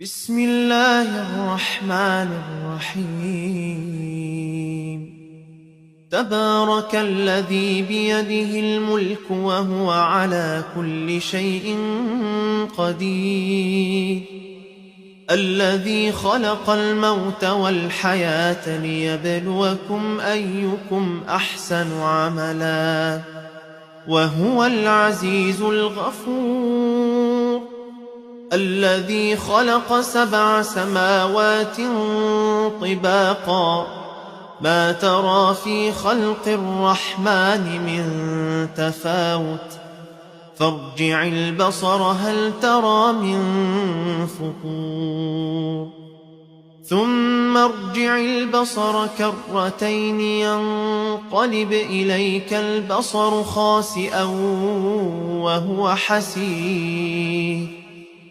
بسم الله الرحمن الرحيم. تبارك الذي بيده الملك وهو على كل شيء قدير، الذي خلق الموت والحياة ليبلوكم أيكم أحسن عملا، وهو العزيز الغفور، الذي خلق 7 سماوات طباقا، ما ترى في خلق الرحمن من تفاوت، فارجع البصر هل ترى من فطور، ثم ارجع البصر كرتين ينقلب إليك البصر خاسئا وهو حسير،